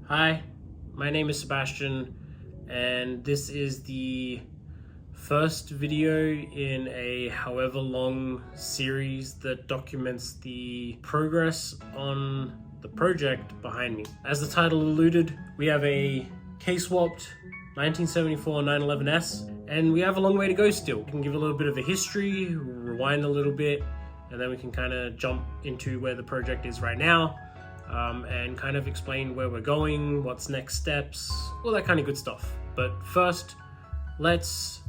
Hi, my name is Sebastian, and this is the first video in a however long series that documents the progress on the project behind me. As the title alluded, we have a K-swapped 1974 911 S, and we have a long way to go still. We can give a little bit of a history, rewind a little bit, and then we can kind of jump into where the project is right now. And kind of explain where we're going, what's next steps, all that kind of good stuff. But first, let's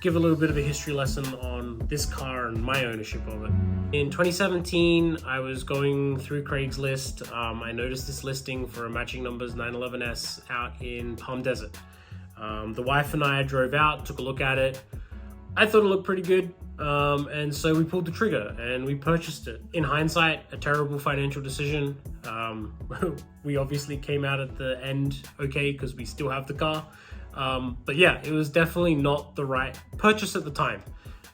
give a little bit of a history lesson on this car and my ownership of it. In 2017, I was going through Craigslist. I noticed this listing for a matching numbers 911S out in Palm Desert. The wife and I drove out, took a look at it. I thought it looked pretty good. And so we pulled the trigger and we purchased it. In hindsight, a terrible financial decision. We obviously came out at the end okay because we still have the car. But yeah, it was definitely not the right purchase at the time.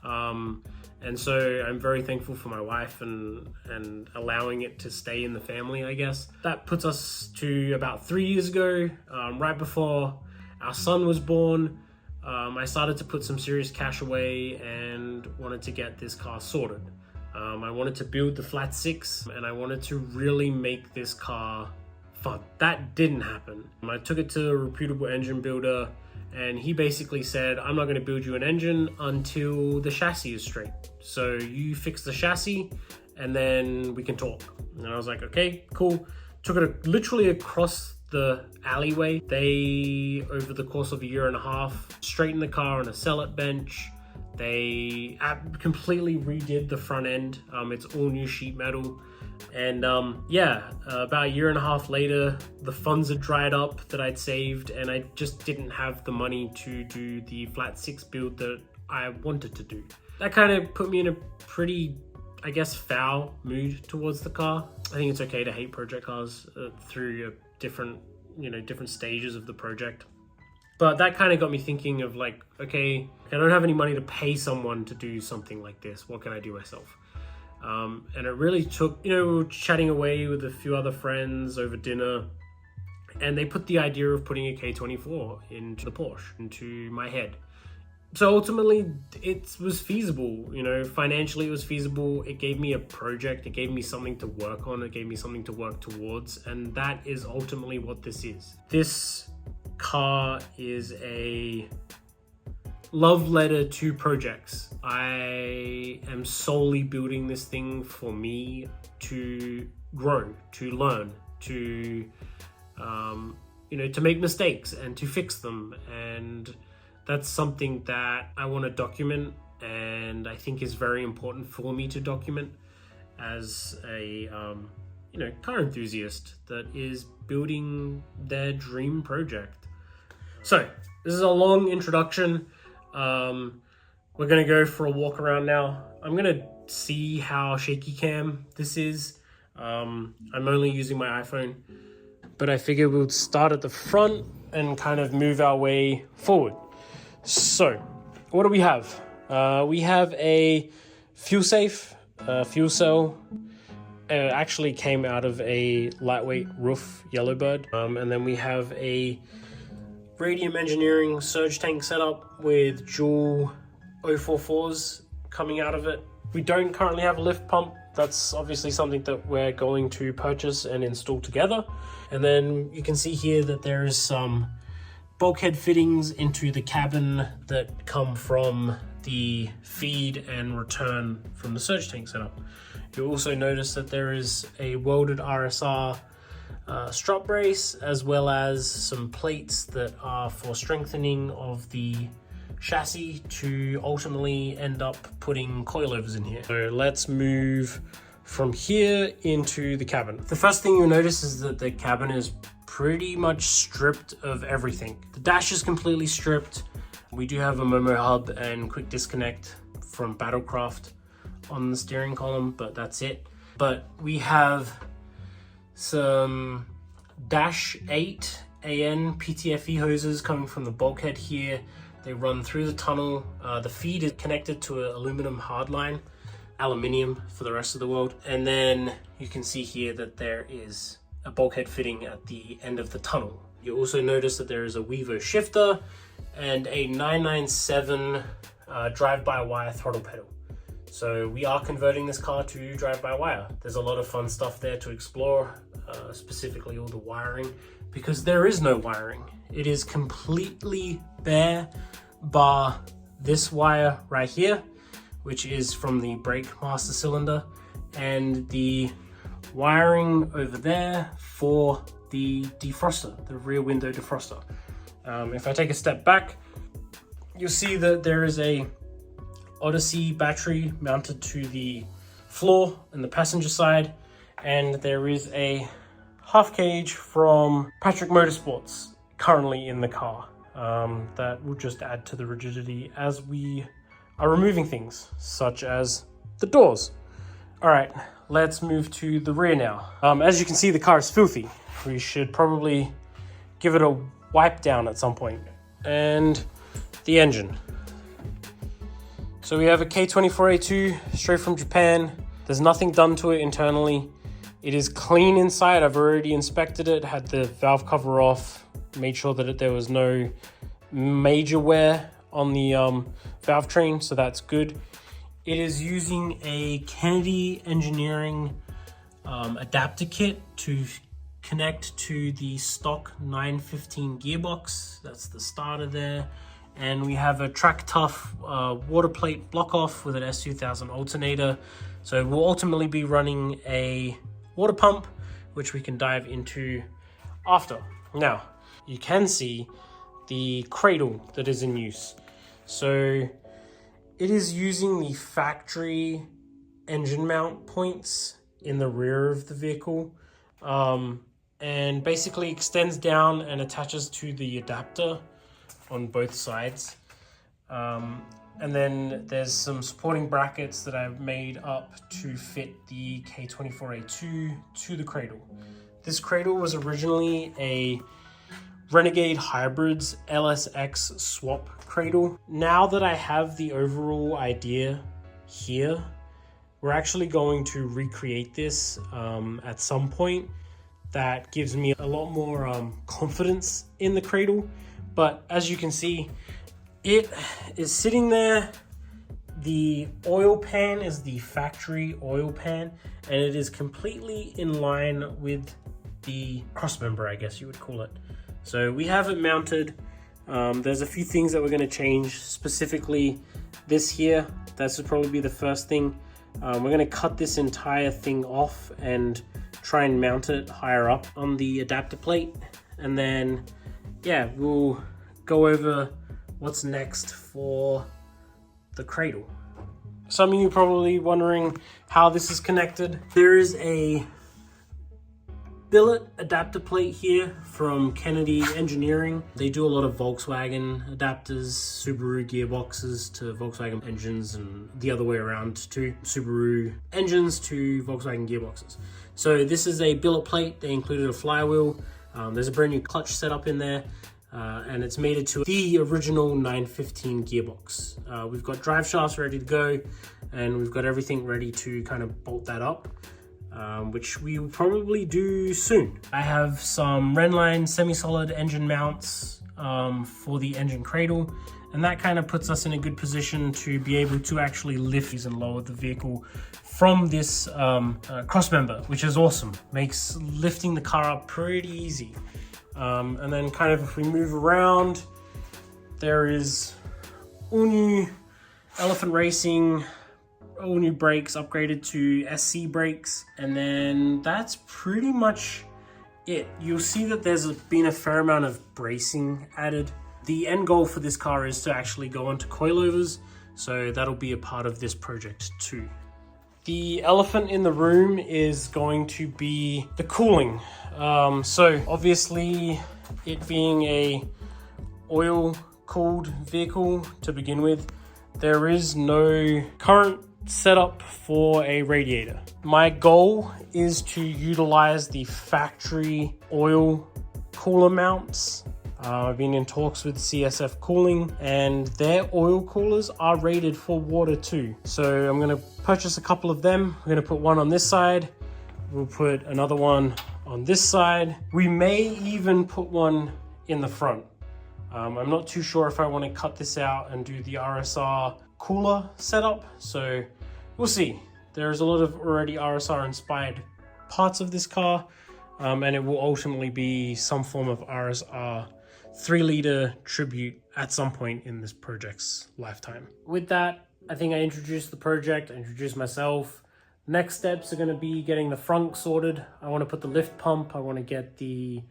And so I'm very thankful for my wife and allowing it to stay in the family, I guess. That puts us to about 3 years ago, right before our son was born. I started to put some serious cash away and wanted to get this car sorted. I wanted to build the flat six and I wanted to really make this car fun. That didn't happen. I took it to a reputable engine builder and he basically said, I'm not going to build you an engine until the chassis is straight. So you fix the chassis and then we can talk. And I was like, okay, cool. Took it literally across the alleyway. They, over the course of a year and a half, straightened the car on a sell-it bench. They completely redid the front end. It's all new sheet metal. And about a year and a half later, the funds had dried up that I'd saved and I just didn't have the money to do the flat six build that I wanted to do. That kind of put me in a pretty, I guess, foul mood towards the car. I think it's okay to hate project cars through different stages of the project. But that kind of got me thinking of like, okay, I don't have any money to pay someone to do something like this. What can I do myself? And it really took, we were chatting away with a few other friends over dinner and they put the idea of putting a K24 into the Porsche, into my head. So ultimately it was feasible, financially it was feasible. It gave me a project, it gave me something to work on, it gave me something to work towards, and that is ultimately what this is. This car is a love letter to projects. I am solely building this thing for me to grow, to learn, to make mistakes and to fix them. And that's something that I want to document and I think is very important for me to document as a car enthusiast that is building their dream project. So this is a long introduction. We're gonna go for a walk around now. I'm gonna see how shaky cam this is. I'm only using my iPhone, but I figure we'll start at the front and kind of move our way forward. So, what do we have? We have a fuel safe, fuel cell. It actually came out of a lightweight roof Yellowbird. And then we have a Radium Engineering surge tank setup with dual 044s coming out of it. We don't currently have a lift pump. That's obviously something that we're going to purchase and install together. And then you can see here that there is some bulkhead fittings into the cabin that come from the feed and return from the surge tank setup. You'll also notice that there is a welded RSR strut brace, as well as some plates that are for strengthening of the chassis to ultimately end up putting coilovers in here. So let's move from here into the cabin. The first thing you'll notice is that the cabin is pretty much stripped of everything. The dash is completely stripped. We do have a Momo hub and quick disconnect from Battlecraft on the steering column, but that's it. But we have some Dash 8 AN PTFE hoses coming from the bulkhead here. They run through the tunnel. The feed is connected to an aluminum hardline, aluminium for the rest of the world. And then you can see here that there is a bulkhead fitting at the end of the tunnel. You also notice that there is a Weaver shifter and a 997 drive-by-wire throttle pedal. So we are converting this car to drive-by-wire. There's a lot of fun stuff there to explore, specifically all the wiring, because there is no wiring. It is completely bare, bar this wire right here, which is from the brake master cylinder, and the wiring over there for the defroster, the rear window defroster. If I take a step back, you'll see that there is a Odyssey battery mounted to the floor in the passenger side, and there is a half cage from Patrick Motorsports currently in the car. That will just add to the rigidity as we are removing things, such as the doors. All right, let's move to the rear now. As you can see, the car is filthy. We should probably give it a wipe down at some point. And the engine. So we have a K24A2 straight from Japan. There's nothing done to it internally. It is clean inside. I've already inspected it, had the valve cover off, made sure that there was no major wear on the valve train, so that's good. It is using a Kennedy Engineering adapter kit to connect to the stock 915 gearbox. That's the starter there. And we have a Track Tough water plate block off with an S2000 alternator. So we'll ultimately be running a water pump, which we can dive into after. Now, you can see the cradle that is in use. So it is using the factory engine mount points in the rear of the vehicle, and basically extends down and attaches to the adapter on both sides. And then there's some supporting brackets that I've made up to fit the K24A2 to the cradle. This cradle was originally a Renegade Hybrids LSX swap cradle. Now that I have the overall idea here, we're actually going to recreate this at some point. That gives me a lot more confidence in the cradle. But as you can see, it is sitting there. The oil pan is the factory oil pan, and it is completely in line with the crossmember, I guess you would call it. So we have it mounted. There's a few things that we're going to change, specifically this here. That should probably be the first thing. We're going to cut this entire thing off and try and mount it higher up on the adapter plate, and then yeah, we'll go over what's next for the cradle. Some of you probably wondering how this is connected. There is a billet adapter plate here from Kennedy Engineering. They do a lot of Volkswagen adapters, Subaru gearboxes to Volkswagen engines, and the other way around too, Subaru engines to Volkswagen gearboxes. So this is a billet plate. They included a flywheel. There's a brand new clutch setup in there, and it's mated to the original 915 gearbox. We've got drive shafts ready to go, and we've got everything ready to kind of bolt that up, which we will probably do soon. I have some Renline semi-solid engine mounts for the engine cradle, and that kind of puts us in a good position to be able to actually lift and lower the vehicle from this crossmember, which is awesome. Makes lifting the car up pretty easy. And then kind of if we move around, there is all new Elephant Racing, all new brakes upgraded to SC brakes, and then that's pretty much it. You'll see that there's been a fair amount of bracing added. The end goal for this car is to actually go onto coilovers, so that'll be a part of this project too. The elephant in the room is going to be the cooling. So obviously, it being a oil-cooled vehicle to begin with, there is no current setup for a radiator. My goal is to utilize the factory oil cooler mounts. I've been in talks with CSF Cooling, and their oil coolers are rated for water too. So I'm going to purchase a couple of them. We're going to put one on this side. We'll put another one on this side. We may even put one in the front. I'm not too sure if I want to cut this out and do the RSR cooler setup, so we'll see. There's a lot of already RSR inspired parts of this car, and it will ultimately be some form of RSR 3-liter tribute at some point in this project's lifetime. With that, I think I introduced the project, I introduced myself. Next steps are going to be getting the frunk sorted. I want to put the lift pump, I want to get the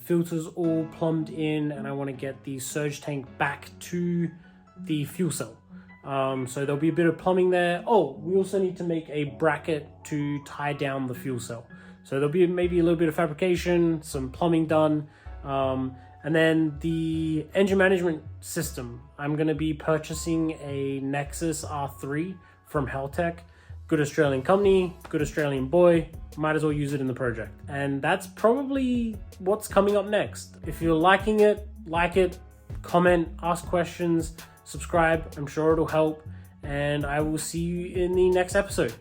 filters all plumbed in, and I want to get the surge tank back to the fuel cell. So there'll be a bit of plumbing there. Oh, we also need to make a bracket to tie down the fuel cell. So there'll be maybe a little bit of fabrication, some plumbing done. And then the engine management system. I'm going to be purchasing a Nexus R3 from Heltec. Good Australian company, good Australian boy, might as well use it in the project. And that's probably what's coming up next. If you're liking it, like it, comment, ask questions, subscribe. I'm sure it'll help. And I will see you in the next episode.